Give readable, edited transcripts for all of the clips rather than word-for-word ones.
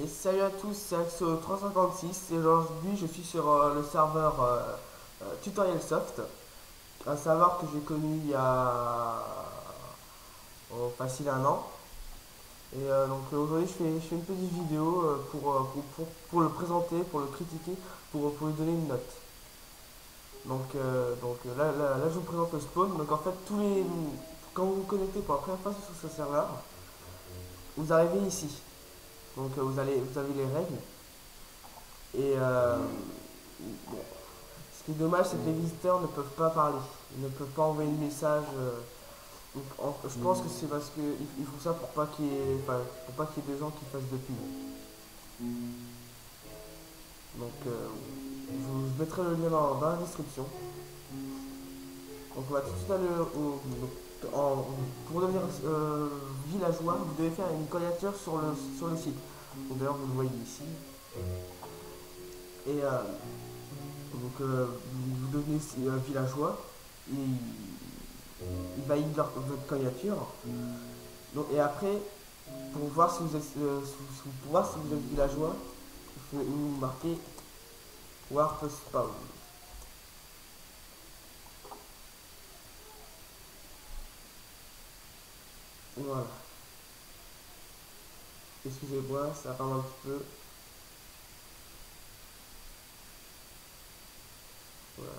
Et salut à tous, c'est Axo 356 et aujourd'hui je suis sur le serveur Tutorial Soft, un serveur que j'ai connu il y a facile un an. Et aujourd'hui je fais une petite vidéo pour le présenter, pour le critiquer, pour lui donner une note. Là je vous présente le spawn. Donc en fait quand vous vous connectez pour la première fois sur ce serveur, vous arrivez ici. Vous avez les règles. Et bon, ce qui est dommage, c'est que les visiteurs ne peuvent pas parler, ils ne peuvent pas envoyer de message. Je pense que c'est parce qu'ils font ça pour pas qu'il y ait, enfin, pour pas qu'il y ait des gens qui fassent de pub. Je vous mettrai le lien dans la description. Donc on va tout de suite aller pour devenir villageois, vous devez faire une candidature sur le site. D'ailleurs, vous le voyez ici. Et vous devenez villageois. Et il valide votre candidature. Et après, pour voir si vous êtes, pour voir si vous êtes villageois, vous marquez Warp Spawn. Voilà. Excusez-moi, ça parle un petit peu. Voilà,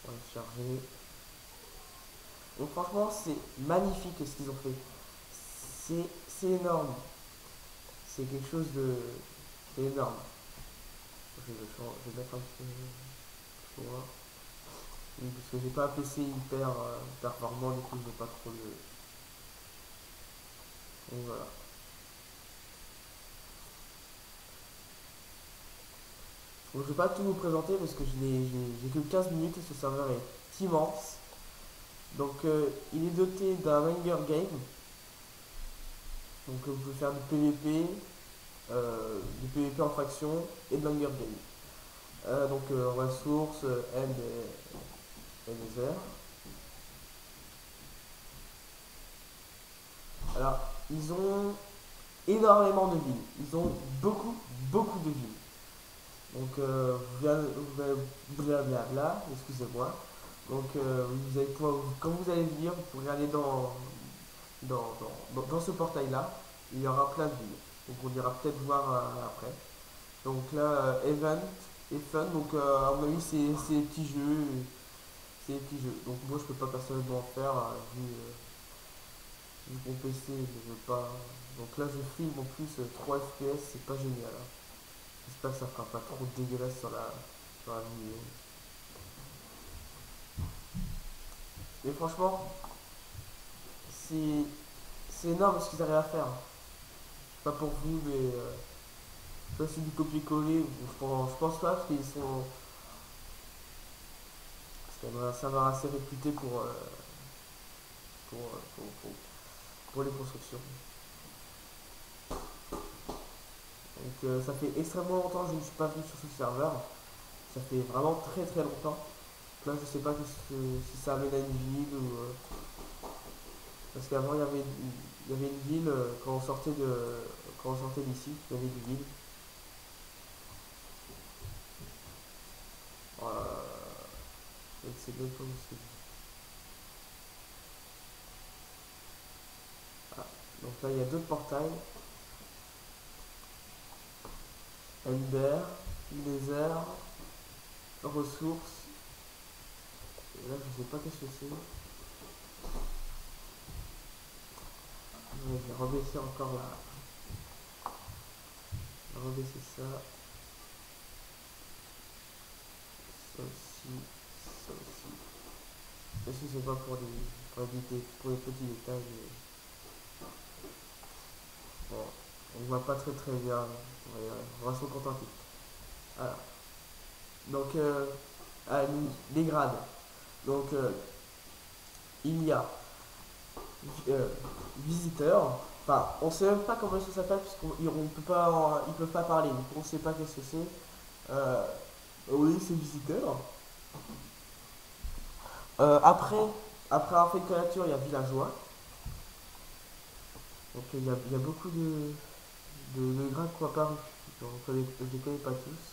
on va charger. Donc franchement, c'est magnifique ce qu'ils ont fait. C'est énorme. C'est quelque chose de... C'est énorme. Je vais mettre un petit peu loin. Oui, parce que j'ai pas un PC hyper performant, du coup je veux pas trop le... Donc voilà. Donc je vais pas tout vous présenter parce que j'ai que 15 minutes et ce serveur est immense. Il est doté d'un Hunger Game. Vous pouvez faire du PVP en faction et de l'Hunger Game. Ressources, end et désert. Alors, ils ont énormément de villes. Ils ont beaucoup de villes. Blablabla, excusez-moi. Vous allez pouvoir, quand vous allez venir, vous pourrez aller dans ce portail-là. Il y aura plein de villes. Donc on ira peut-être voir après. Donc là, Event et Fun. À mon avis, c'est des petits jeux. C'est des petits jeux. Donc moi, je peux pas personnellement en faire vu que mon PC ne veut pas. Donc là, je filme en plus 3 FPS, c'est pas génial, hein. J'espère que ça fera pas trop dégueulasse sur la vidéo. Mais franchement, c'est c'est énorme ce qu'ils arrivent à faire. Pas pour vous, mais ça c'est du copier-coller. Je pense pas parce qu'ils sont. C'est quand même un serveur assez réputé pour, euh, pour, pour, pour les constructions. Ça fait extrêmement longtemps que je ne suis pas venu sur ce serveur. Ça fait vraiment très longtemps. Là, je sais pas si ça amène à une ville ou. Parce qu'avant, il y avait une ville quand on sortait d'ici, il y avait une ville. C'est même pas où. Ah, donc là, il y a deux portails. Ender, désert, ressources. Et là, je sais pas qu'est-ce que c'est. Je vais rebaisser encore là. Rebaisser ça. Ça aussi. Ça aussi. Excusez-moi pour les petits détails. Bon, on voit pas très bien. On va se contenter. Alors, donc, ah, les grades. Donc, il y a euh, visiteur. Enfin, on sait même pas comment ça s'appelle puisqu'on peut pas, ils peuvent pas parler. Donc on sait pas qu'est-ce que c'est. Oui, c'est visiteur. Après avoir fait une candidature, il y a villageois. Donc il y a beaucoup de grades qui ont apparu. Je ne les connais pas tous.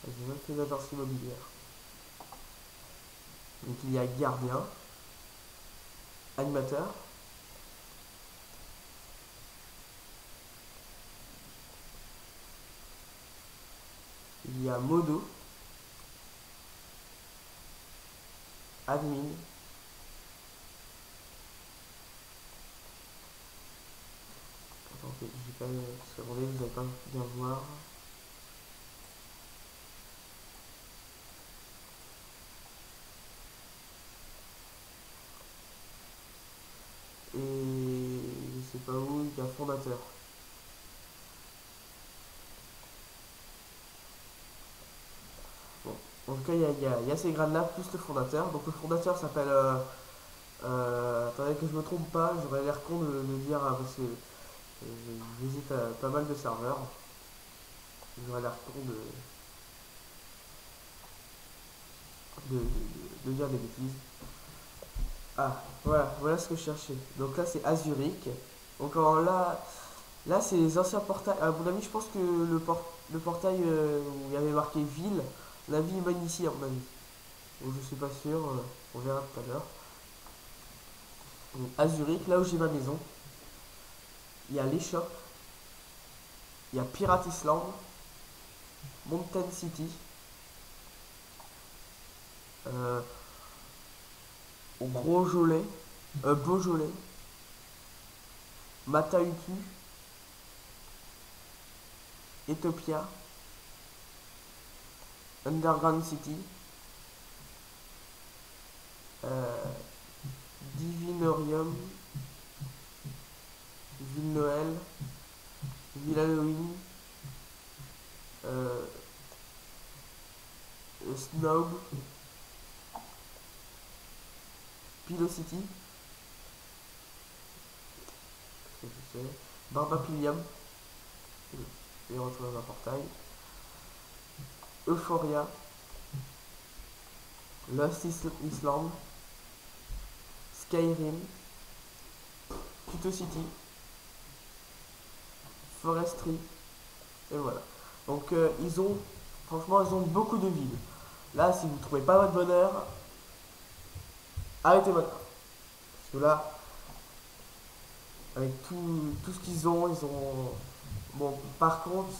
J'ai même fait l'agence immobilière. Donc il y a gardien, animateur, il y a modo, admin, attendez, j'ai pas secondé, vous allez pas bien voir. Et je sais pas où, il y a fondateur. Bon, en tout cas, il y a ces grades-là, plus le fondateur. Donc le fondateur s'appelle... attendez que je me trompe pas, j'aurais l'air con de le dire parce que je visite pas mal de serveurs. J'aurais l'air con de dire des bêtises. Ah, voilà ce que je cherchais. Donc là, c'est Azuric. Donc là c'est les anciens portails. À mon avis, je pense que le portail où il y avait marqué ville, la ville mène ici, à mon avis. Donc je suis pas sûr, on verra tout à l'heure. Donc Azuric, là où j'ai ma maison, il y a l'échoppe, il y a Pirate Island, Mountain City, euh, Beaujolais, Beaujolais, Matautu, Ethiopia, Underground City, Divinorium, Ville Noël, Ville Halloween, euh, Snob, Pillow City, Barbapilium, et on retrouve un portail, Euphoria, Lost Island, Skyrim, Kuto City, Forestry, et voilà. Donc franchement, ils ont beaucoup de villes. Là, si vous ne trouvez pas votre bonheur, arrêtez votre. Parce que là, avec tout ce qu'ils ont, ils ont. Bon, par contre,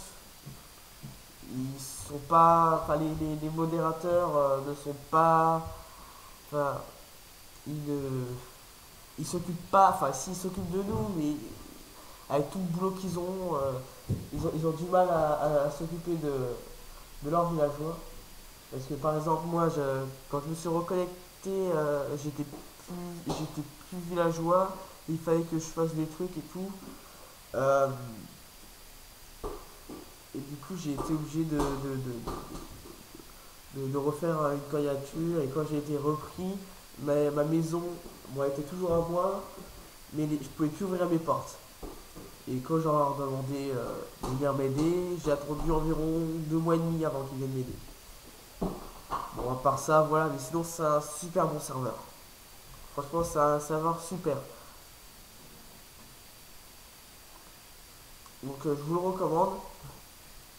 ils sont pas. Enfin, les modérateurs ne sont pas. Enfin, ils ne. Ils s'occupent pas. Enfin, s'ils s'occupent de nous, mais avec tout le boulot qu'ils ont, ils ont du mal à s'occuper de leurs villageois. Parce que par exemple, moi, quand je me suis reconnecté, j'étais plus villageois. Il fallait que je fasse des trucs et tout. Euh, et du coup, j'ai été obligé de refaire une candidature. Et quand j'ai été repris, ma maison, bon, elle était toujours à moi, mais je pouvais plus ouvrir mes portes. Et quand j'en leur demandé de venir m'aider, j'ai attendu environ 2 mois et demi avant qu'ils viennent m'aider. Bon, à part ça, voilà, mais sinon, c'est un super bon serveur. Franchement, c'est un serveur super. Donc, je vous le recommande.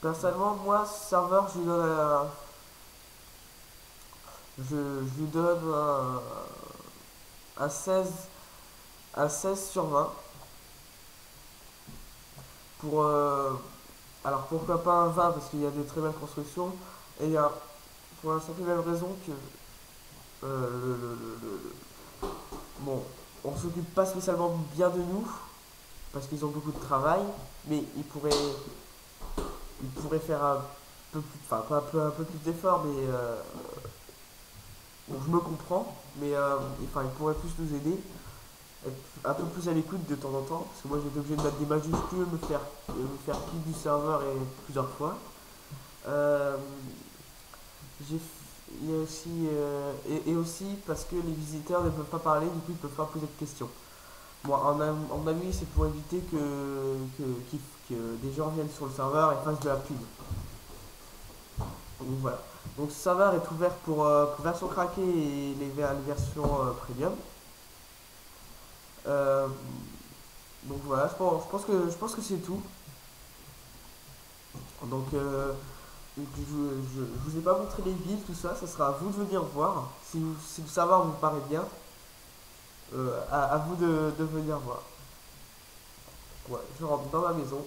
Personnellement, moi, ce serveur, je lui donne un 16, un 16 sur 20. Pour, alors, pourquoi pas un 20 parce qu'il y a de très belles constructions. Et il y a, pour la simple et même raison que bon, on s'occupe pas spécialement bien de nous parce qu'ils ont beaucoup de travail, mais ils pourraient faire un peu plus, enfin pas un peu plus d'efforts, mais bon, je me comprends, mais enfin ils pourraient plus nous aider, être un peu plus à l'écoute de temps en temps, parce que moi j'étais obligé de mettre des majuscules, me faire kick du serveur et plusieurs fois. Euh, j'ai il y a aussi, et aussi parce que les visiteurs ne peuvent pas parler, du coup ils ne peuvent pas poser de questions. Bon, en avis, c'est pour éviter que des gens viennent sur le serveur et fassent de la pub. Donc voilà. Donc ce serveur est ouvert pour version craquée et les versions premium. Euh, donc voilà, je pense que c'est tout. Donc je vous ai pas montré les villes, tout ça, ça sera à vous de venir voir. Si le serveur vous paraît bien, à vous de venir voir. Ouais, je rentre dans ma maison.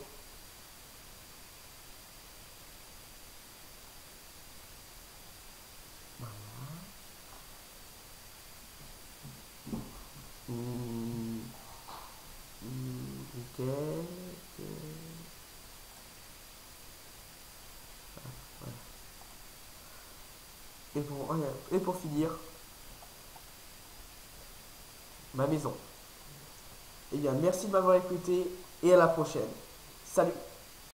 Hmm, ok. Ok. Et pour finir, ma maison. Eh bien, merci de m'avoir écouté et à la prochaine. Salut!